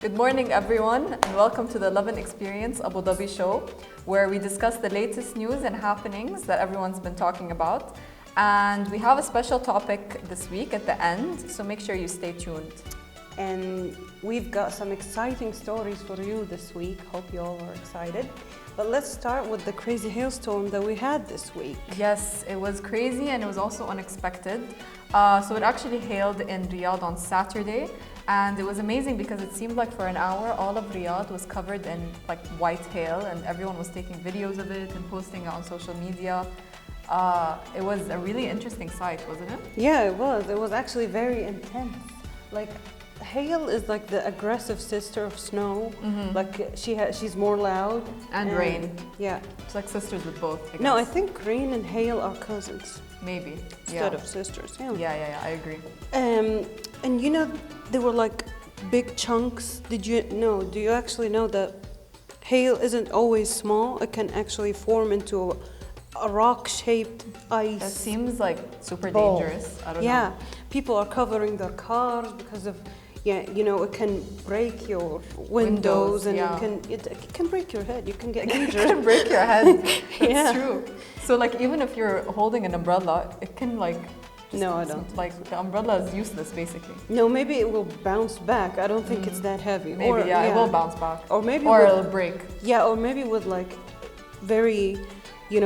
Good morning, everyone, and welcome to the Lovin Experience Abu Dhabi show, where we discuss the latest news and happenings that everyone's been talking about. And we have a special topic this week at the end, so make sure you stay tuned. And we've got some exciting stories for you this week. Hope you all are excited. But let's start with the crazy hailstorm that we had this week. Yes, it was crazy and it was also unexpected. So it actually hailed in Riyadh on Saturday. And it was amazing because it seemed like for an hour, all of Riyadh was covered in like white hail and everyone was taking videos of it and posting it on social media. It was a really interesting sight, wasn't it? Yeah, it was. It was actually very intense. Like, hail is like the aggressive sister of snow. Mm-hmm. Like, she's more loud. And rain. Yeah. It's like sisters with both, I guess. No, I think rain and hail are cousins. Maybe. Instead of sisters. Yeah, I agree. And you know, there were like big chunks. Do you actually know that hail isn't always small? It can actually form into a rock-shaped ice. That seems like super ball. Dangerous. I don't know. Yeah, people are covering their cars because of, it can break your windows and it can break your head. You can get injured. It can break your head. That's Yeah. true. So like even if you're holding an umbrella, it can like... No, I don't. Like the umbrella is useless basically. No, maybe it will bounce back. I don't think it's that heavy. Maybe, it will bounce back. Or maybe it'll break. Yeah, or maybe with like very,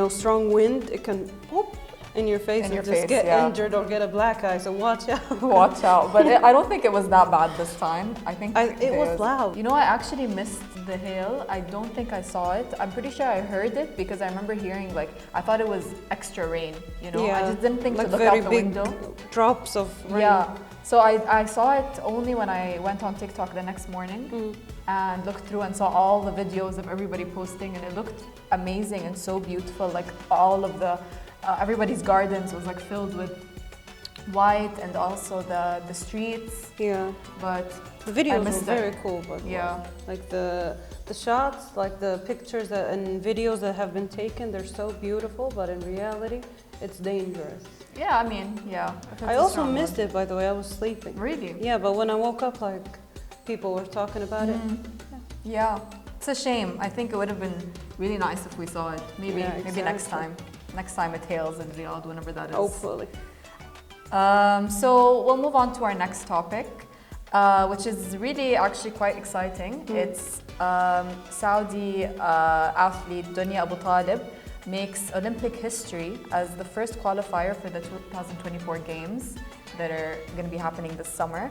strong wind, it can pop in your face and just get injured or get a black eye. So watch out. Watch out. But I don't think it was that bad this time. I think it was loud. I actually missed the hail. I don't think I saw it. I'm pretty sure I heard it because I remember hearing I thought it was extra rain. Yeah. I just didn't think like to look very out the big window. Drops of rain. Yeah. So I saw it only when I went on TikTok the next morning and looked through and saw all the videos of everybody posting, and it looked amazing and so beautiful. Like all of the everybody's gardens was like filled with white, and also the streets. Yeah. But the videos were very cool. But like the shots, like the pictures and videos that have been taken, they're so beautiful. But in reality, it's dangerous. Yeah, I mean, yeah. I also missed it, by the way. I was sleeping. Really? Yeah, but when I woke up, like, people were talking about it. Yeah. It's a shame. I think it would have been really nice if we saw it. Maybe next time. Next time it hails in Riyadh, whenever that is. Hopefully. So we'll move on to our next topic, which is really actually quite exciting. It's Saudi athlete Dunya Abu Talib makes Olympic history as the first qualifier for the 2024 Games that are going to be happening this summer.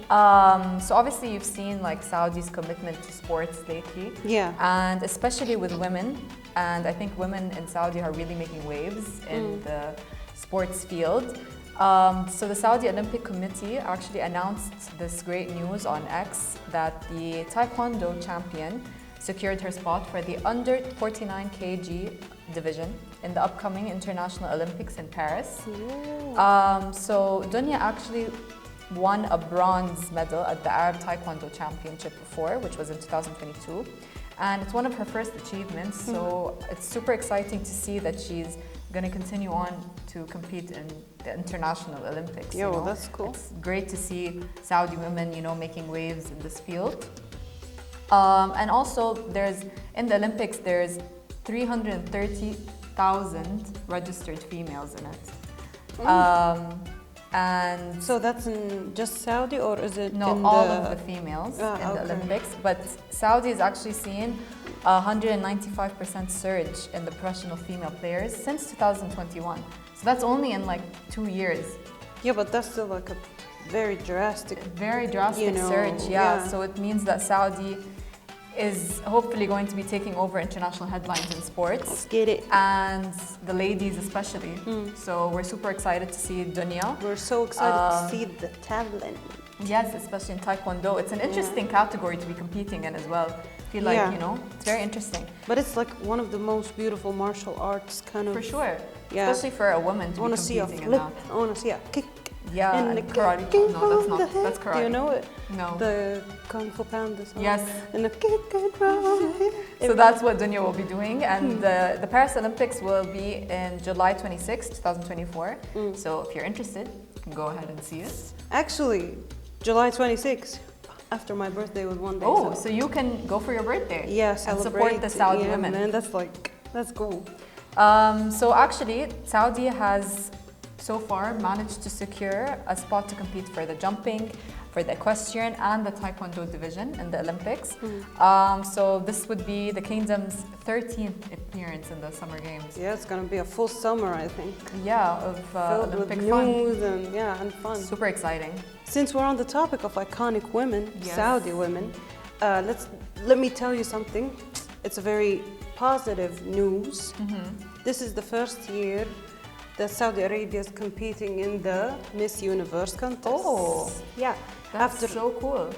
So obviously you've seen like Saudi's commitment to sports lately. Yeah. And especially with women. And I think women in Saudi are really making waves in the sports field. So the Saudi Olympic Committee actually announced this great news on X that the Taekwondo champion secured her spot for the under 49 kg division in the upcoming International Olympics in Paris. So Dunya actually won a bronze medal at the Arab Taekwondo Championship before, which was in 2022. And it's one of her first achievements, so it's super exciting to see that she's going to continue on to compete in the International Olympics. Well, that's cool. It's great to see Saudi women, making waves in this field. And also, in the Olympics, there's 330,000 registered females in it. And so that's in just Saudi, or is it no, in all of the females in the Olympics. But Saudi is actually seeing a 195% surge in the professional female players since 2021. So that's only in like 2 years. Yeah, but that's still like a very drastic surge. Yeah. So it means that Saudi is hopefully going to be taking over international headlines in sports. Let's get it. And the ladies especially. So we're super excited to see Dunya. We're so excited to see the talent. Yes, especially in Taekwondo. It's an interesting category to be competing in as well. I feel like, it's very interesting. But it's like one of the most beautiful martial arts kind of. For sure. Yeah. Especially for a woman to be competing in that. I want to see a kick. Yeah, and karate. No, that's not. That's karate. Do you know it? No. The Kung Fu Panda song. Yes. And the kick and roll. So that's what Dunya will be doing. And the Paris Olympics will be in July 26, 2024. So if you're interested, you can go ahead and see it. Actually, July 26th. after my birthday with 1 day. Oh, so you can go for your birthday. Yeah, and celebrate. support the Saudi yeah, women. Man, that's cool. So actually, Saudi has so far managed to secure a spot to compete for the jumping, for the equestrian and the taekwondo division in the Olympics. So this would be the kingdom's 13th appearance in the Summer Games. Yeah, it's gonna be a full summer, I think. Yeah, of Filled Olympic with fun. news and fun. Super exciting. Since we're on the topic of iconic women, Yes. Saudi women, let me tell you something. It's a very positive news. This is the first year that Saudi Arabia is competing in the Miss Universe contest. Oh, yeah. That's so cool.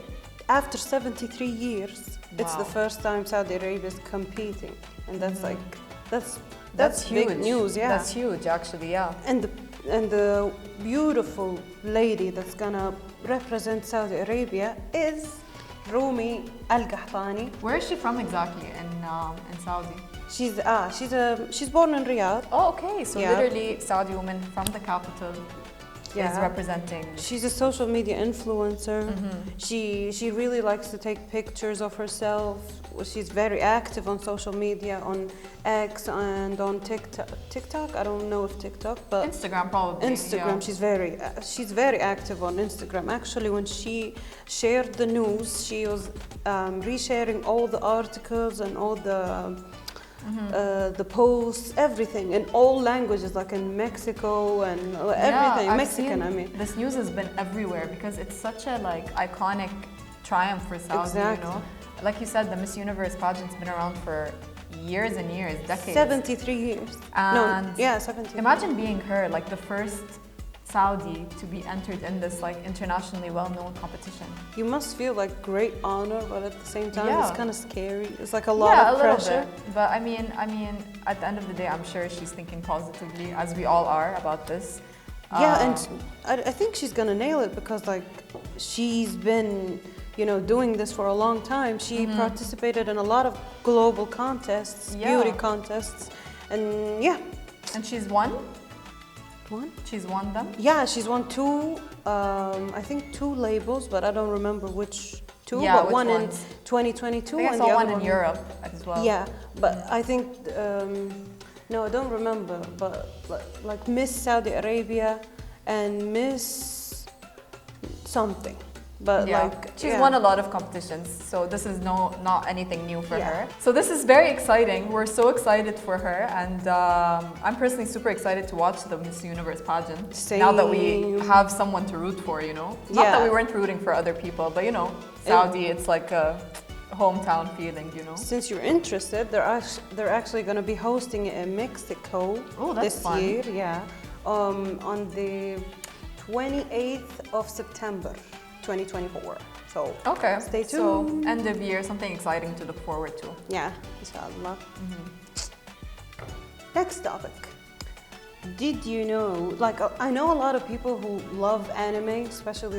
After 73 years, it's the Wow. first time Saudi Arabia is competing, and that's like that's huge. big news. Yeah, That's huge, actually. Yeah. and the beautiful lady that's gonna represent Saudi Arabia is Rumy Alqahtani. Where is she from exactly in Saudi? She's born in Riyadh. Oh, okay. So Yeah. literally, Saudi woman from the capital is representing. She's a social media influencer. She really likes to take pictures of herself. She's very active on social media, on X and on TikTok. TikTok? I don't know if TikTok, but Instagram probably. Instagram. Yeah. She's very active on Instagram. Actually, when she shared the news, she was resharing all the articles and all the posts, everything in all languages, like in Mexico and everything. I've Mexican, seen I mean. This news has been everywhere because it's such a iconic triumph for Saudi. Exactly. You know, like you said, the Miss Universe pageant's been around for years and years, decades. 73 years. And 70. Imagine being her, like the first Saudi to be entered in this internationally well-known competition. You must feel like great honor, but at the same time, Yeah. it's kind of scary. It's like a lot of pressure. Bit. But I mean, at the end of the day, I'm sure she's thinking positively, as we all are about this. Yeah, and I think she's gonna nail it because like she's been, doing this for a long time. She participated in a lot of global contests, beauty contests, and yeah. And she's won? One? She's won them? Yeah, she's won two, I think 2 labels, but I don't remember which 2, Yeah, but which one ones? in 2022 I think I and saw the one other in Europe as well. Yeah, but I think, no, I don't remember, but like Miss Saudi Arabia and Miss something. But she's won a lot of competitions, so this is not anything new for Yeah. her. So this is very exciting. We're so excited for her, and I'm personally super excited to watch the Miss Universe pageant. Now that we have someone to root for, Not that we weren't rooting for other people, but Saudi, it's like a hometown feeling, Since you're interested, they're actually going to be hosting it in Mexico this fun. year. Yeah, on the 28th of September. 2024. So okay, stay tuned. So end of year, something exciting to look forward to. Yeah, inshallah. Next topic. Did you know, I know a lot of people who love anime, especially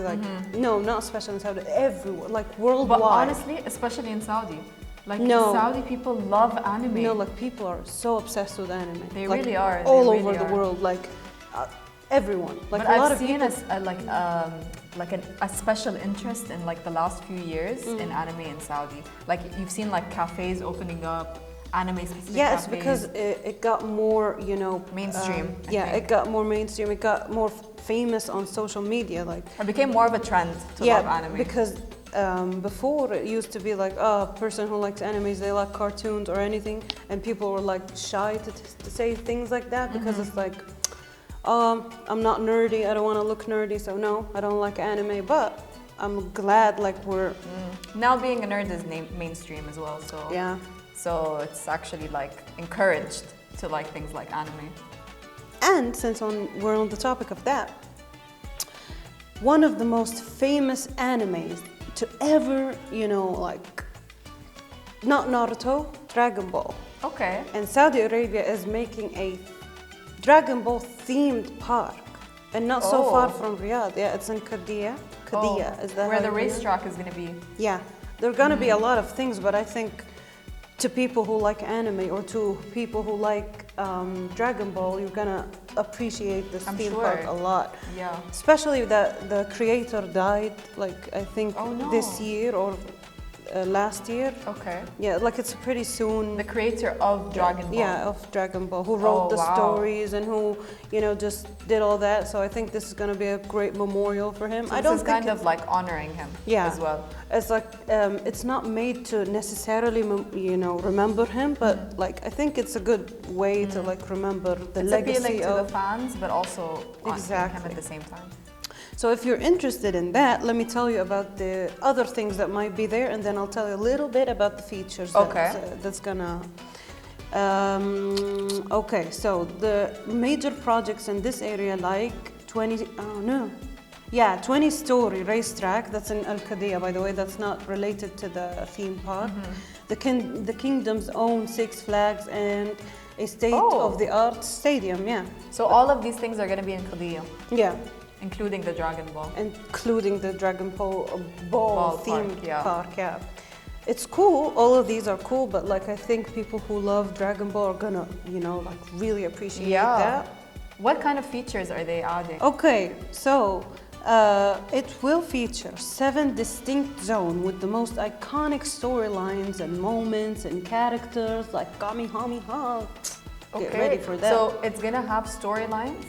no, not especially in Saudi, everywhere, worldwide. But honestly, especially in Saudi, Saudi people love anime. No, people are so obsessed with anime. They really are. All over the world, everyone. But a lot I've of seen people, a special interest in the last few years in anime in Saudi. You've seen cafes opening up, anime specific yes, cafes. because it got more, mainstream. It got more mainstream. It got more famous on social media, It became more of a trend to love anime. Because before it used to be a person who likes animes, they like cartoons or anything, and people were shy to say things like that because it's I'm not nerdy, I don't want to look nerdy, so no, I don't like anime, but I'm glad we're... Now being a nerd is mainstream as well, so... Yeah. So it's actually encouraged to like things like anime. And since we're on the topic of that, one of the most famous animes to ever, not Naruto, Dragon Ball. Okay. And Saudi Arabia is making a Dragon Ball themed park, and not so far from Riyadh. Yeah, it's in Qadiyah. Is that where the racetrack is going to be? Yeah, there are going to be a lot of things, but I think to people who like anime or to people who like Dragon Ball, you're gonna appreciate this I'm theme sure. park a lot. Yeah. Especially that the creator died, like I think Oh, no. this year or last year. Okay. Yeah, like it's pretty soon. The creator of Dragon Ball. Yeah, of Dragon Ball, who wrote the wow. stories and who, you know, just did all that. So I think this is gonna be a great memorial for him. So I don't this is think kind of like honoring him as well. It's like it's not made to necessarily, you know, remember him, but like I think it's a good way to like remember the It's legacy appealing to of the fans, but also honoring Exactly. him at the same time. So if you're interested in that, let me tell you about the other things that might be there, and then I'll tell you a little bit about the features that's gonna. Okay, so the major projects in this area, like 20-story racetrack. That's in Alqahtani, by the way. That's not related to the theme park. The kingdom's own Six Flags and a state-of-the-art stadium. Yeah. So all of these things are going to be in Qadiyya, Yeah. including the Dragon Ball. Including the Dragon Ball themed park, park, yeah. It's cool, all of these are cool, but like I think people who love Dragon Ball are gonna, you know, like really appreciate that. What kind of features are they adding? Okay, so it will feature 7 distinct zones with the most iconic storylines and moments and characters like Kamehameha. Get ready for that. So it's gonna have storylines?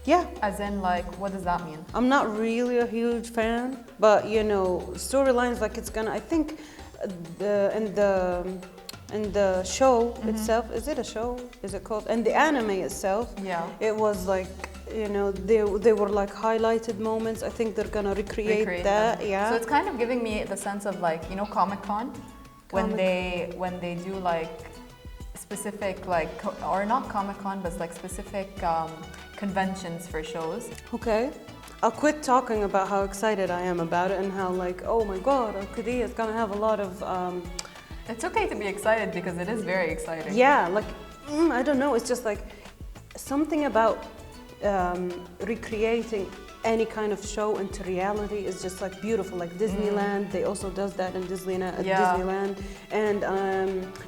Yeah. As in, like, what does that mean? I'm not really a huge fan, but you know, storylines like it's gonna. I think in the show itself, is it a show? Is it called? And the anime itself, Yeah. it was like, you know, they were like highlighted moments. I think they're gonna recreate that. them. Yeah. So it's kind of giving me the sense of like, you know, Comic-Con, when they do like specific like or not Comic-Con, but like specific conventions for shows. Okay. I'll quit talking about how excited I am about it and how like, oh my God, Alqahtani is gonna have a lot of. It's okay to be excited because it is very exciting. Yeah, like I don't know. It's just like something about recreating any kind of show into reality is just like beautiful. Like Disneyland, they also does that in Disneyland, and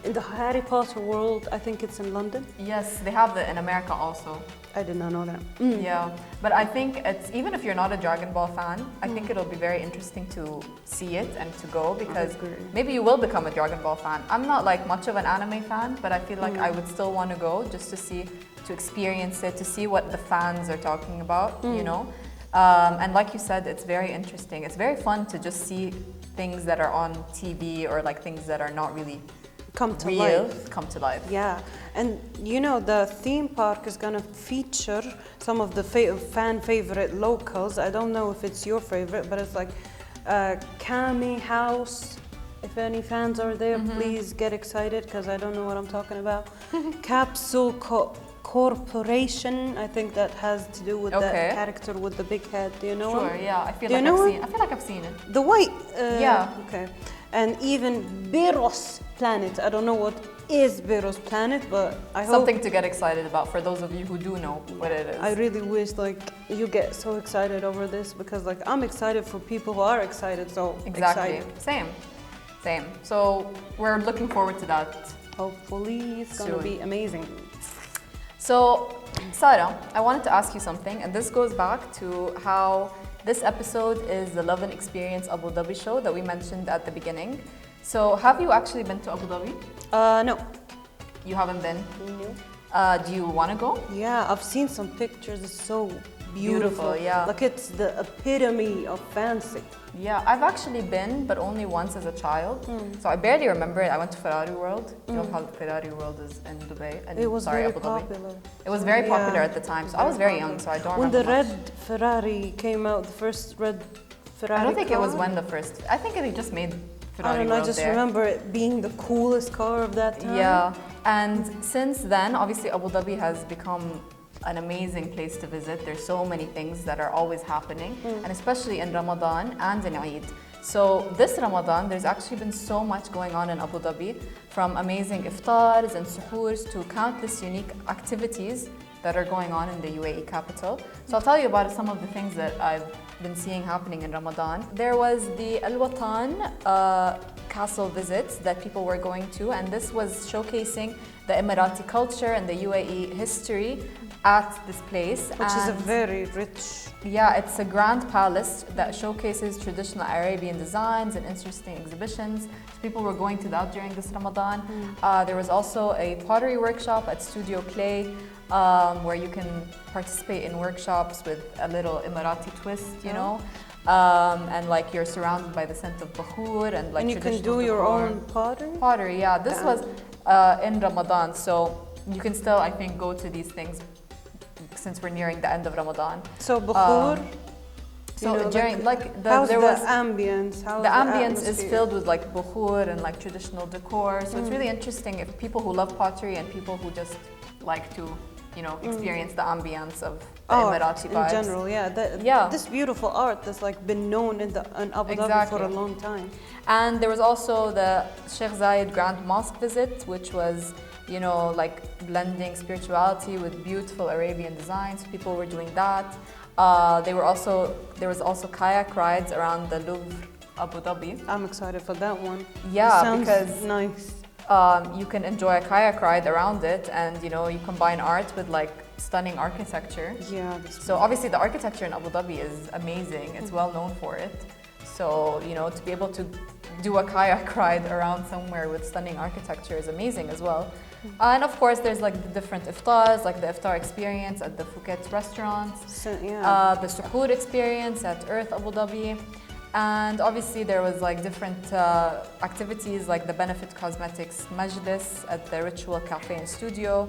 in the Harry Potter world, I think it's in London. Yes, they have that in America also. I did not know that. Yeah, but I think it's, even if you're not a Dragon Ball fan, I think it'll be very interesting to see it and to go, because maybe you will become a Dragon Ball fan. I'm not like much of an anime fan, but I feel like I would still want to go just to see, to experience it, to see what the fans are talking about, you know. And like you said, it's very interesting. It's very fun to just see things that are on TV or like things that are not really come to life. Yeah, and you know, the theme park is gonna feature some of the fan favorite locals. I don't know if it's your favorite, but it's like Kami House. If any fans are there, please get excited because I don't know what I'm talking about. Capsule Corporation. I think that has to do with that character with the big head. Do you know him? Sure, yeah. I feel like I've seen it. The white. Yeah. Okay. And even Beros Planet. I don't know what is Beros Planet, but I hope something to get excited about for those of you who do know what it is. I really wish like you get so excited over this because like I'm excited for people who are excited. So exactly. Excited. Same. So we're looking forward to that. Hopefully it's gonna be amazing. So, Sarah, I wanted to ask you something, and this goes back to how this episode is the Lovin Experience Abu Dhabi show that we mentioned at the beginning. So, have you actually been to Abu Dhabi? No. You haven't been? No. Do you want to go? Yeah, I've seen some pictures. It's so beautiful. Yeah. Like it's the epitome of fancy. Yeah, I've actually been, but only once as a child. So I barely remember it. I went to Ferrari World. You know how Ferrari World is in Dubai. And it was very Abu Dhabi. popular. It was very popular at the time. So I was very young, so I don't remember. When the red Ferrari came out, the first red Ferrari I don't think car, it was when the first. I think they just made Ferrari I don't know, World I just there. remember it being the coolest car of that time. Yeah, and since then, obviously Abu Dhabi has become an amazing place to visit. There's so many things that are always happening, and especially in Ramadan and in Eid. So this Ramadan, there's actually been so much going on in Abu Dhabi, from amazing iftars and suhoors to countless unique activities that are going on in the UAE capital. So I'll tell you about some of the things that I've been seeing happening in Ramadan. There was the Al-Watan castle visits that people were going to, and this was showcasing the Emirati culture and the UAE history at this place. Which is a very rich. Yeah, it's a grand palace that showcases traditional Arabian designs and interesting exhibitions. So people were going to that during this Ramadan. There was also a pottery workshop at Studio Clay, where you can participate in workshops with a little Emirati twist, you know. And like you're surrounded by the scent of bakhur and like. And you can do your own pottery? Pottery, yeah. This was in Ramadan, so you can still, I think, go to these things since we're nearing the end of Ramadan. So bakhur. So during like how's there was the ambience? How's the ambience is atmosphere? filled with like bakhur and like traditional decor. So it's really interesting if people who love pottery and people who just like to, you know, experience the ambience of the Emirati vibes. In general, yeah. This beautiful art that's like been known in Abu Dhabi for a long time. And there was also the Sheikh Zayed Grand Mosque visit, which was, you know, like blending spirituality with beautiful Arabian designs. People were doing that. There was also kayak rides around the Louvre, Abu Dhabi. I'm excited for that one. Yeah, sounds because nice. You can enjoy a kayak ride around it, and you know you combine art with like stunning architecture. Yeah. So obviously the architecture in Abu Dhabi is amazing. It's well known for it. So you know to be able to do a kayak ride around somewhere with stunning architecture is amazing as well. And of course there's like the different iftars, like the iftar experience at the Phuket restaurants, the suhoor experience at Earth Abu Dhabi. And obviously there was like different activities like the Benefit Cosmetics Majlis at the Ritual Cafe and Studio,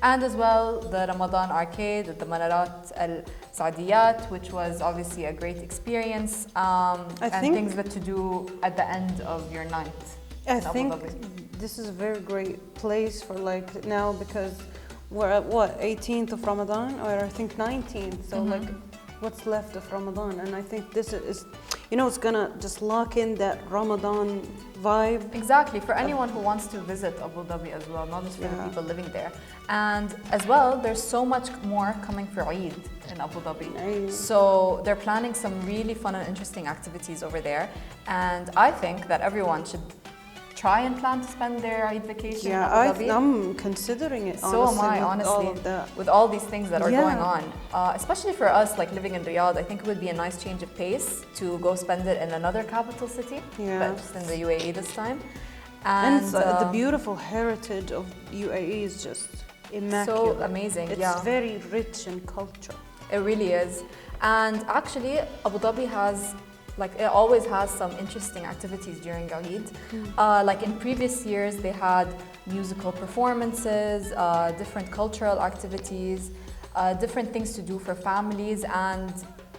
and as well the Ramadan Arcade at the Manarat Al Saadiyat, which was obviously a great experience, and things that to do at the end of your night. I think this is a very great place for like now, because we're at what, 18th of Ramadan, or I think 19th, so like what's left of Ramadan, and I think this is, you know, it's gonna just lock in that Ramadan vibe. Exactly, for anyone who wants to visit Abu Dhabi as well, not just for the people living there. And as well, there's so much more coming for Eid in Abu Dhabi. So they're planning some really fun and interesting activities over there, and I think that everyone should try and plan to spend their Eid vacation in Abu Dhabi. I'm considering it, honestly. So am I, honestly, with all these things that are going on. Especially for us, like living in Riyadh, I think it would be a nice change of pace to go spend it in another capital city, but just in the UAE this time. And the beautiful heritage of UAE is just immaculate. So amazing, It's very rich in culture. It really is. And actually, Abu Dhabi has, like, it always has some interesting activities during Eid. Like in previous years, they had musical performances, different cultural activities, different things to do for families, and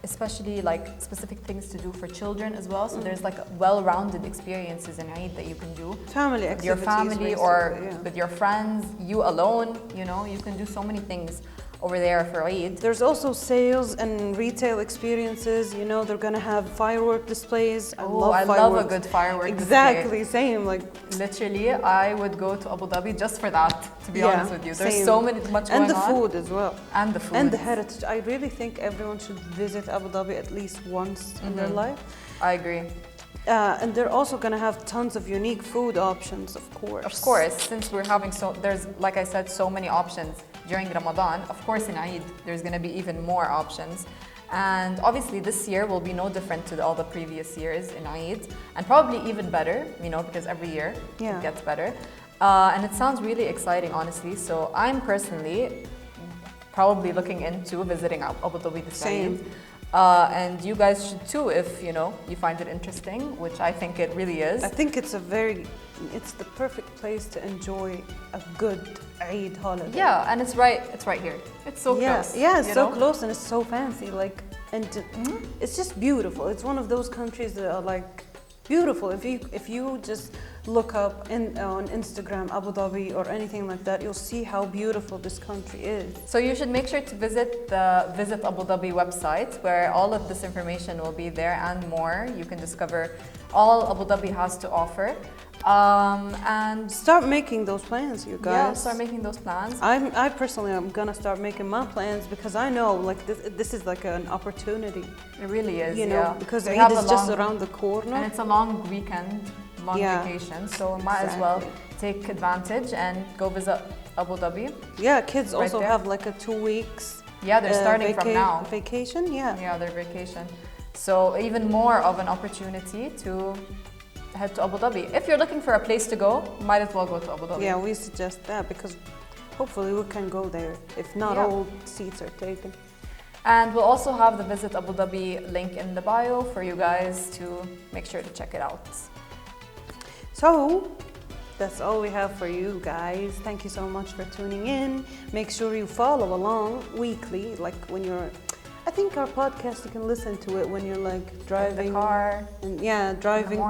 especially like specific things to do for children as well. So there's like well-rounded experiences in Eid that you can do. Family with activities. Your family or with your friends, you alone, you know, you can do so many things over there for Eid. There's also sales and retail experiences. You know, they're gonna have firework displays. I love a good firework Exactly, display. Same, like literally, I would go to Abu Dhabi just for that, to be honest with you. There's so much going on. And the food as well. And the food. And the heritage. I really think everyone should visit Abu Dhabi at least once in their life. I agree. And they're also going to have tons of unique food options, of course. Of course, since we're having there's, like I said, so many options during Ramadan. Of course, in Eid, there's going to be even more options. And obviously, this year will be no different to all the previous years in Eid, and probably even better, you know, because every year it gets better. And it sounds really exciting, honestly. So I'm personally probably looking into visiting Abu Dhabi this Eid. And you guys should too, if you know you find it interesting, which I think it really is. I think it's it's the perfect place to enjoy a good Eid holiday. Yeah, and it's right here. It's so close. Yeah, it's so close and it's so fancy. Like, and it's just beautiful. It's one of those countries that are like beautiful. If you just look up on Instagram Abu Dhabi or anything like that, you'll see how beautiful this country is. So you should make sure to visit the Visit Abu Dhabi website, where all of this information will be there and more. You can discover all Abu Dhabi has to offer. And start making those plans, you guys. Yeah, start making those plans. I personally am gonna start making my plans, because I know like this is like an opportunity. It really is, you know, because Eid is just around the corner. And it's a long weekend, long vacation, so might as well take advantage and go visit Abu Dhabi. Yeah, kids Right also there. have like a 2 weeks. Yeah, they're starting from now. Vacation, yeah. Yeah, their vacation. So even more of an opportunity to head to Abu Dhabi. If you're looking for a place to go, might as well go to Abu Dhabi. Yeah, we suggest that because hopefully we can go there. If not, all seats are taken. And we'll also have the Visit Abu Dhabi link in the bio for you guys to make sure to check it out. So, that's all we have for you guys. Thank you so much for tuning in. Make sure you follow along weekly, like when you're... I think our podcast, you can listen to it when you're like driving. In the car. And driving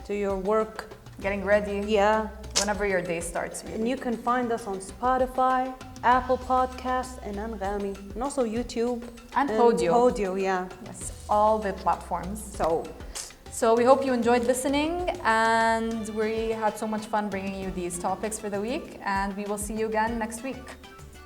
to your work. Getting ready. Yeah. Whenever your day starts, really. And you can find us on Spotify, Apple Podcasts, and Anghami. And also YouTube. And Podio. Podio, yeah. Yes, all the platforms. So we hope you enjoyed listening, and we had so much fun bringing you these topics for the week, and we will see you again next week.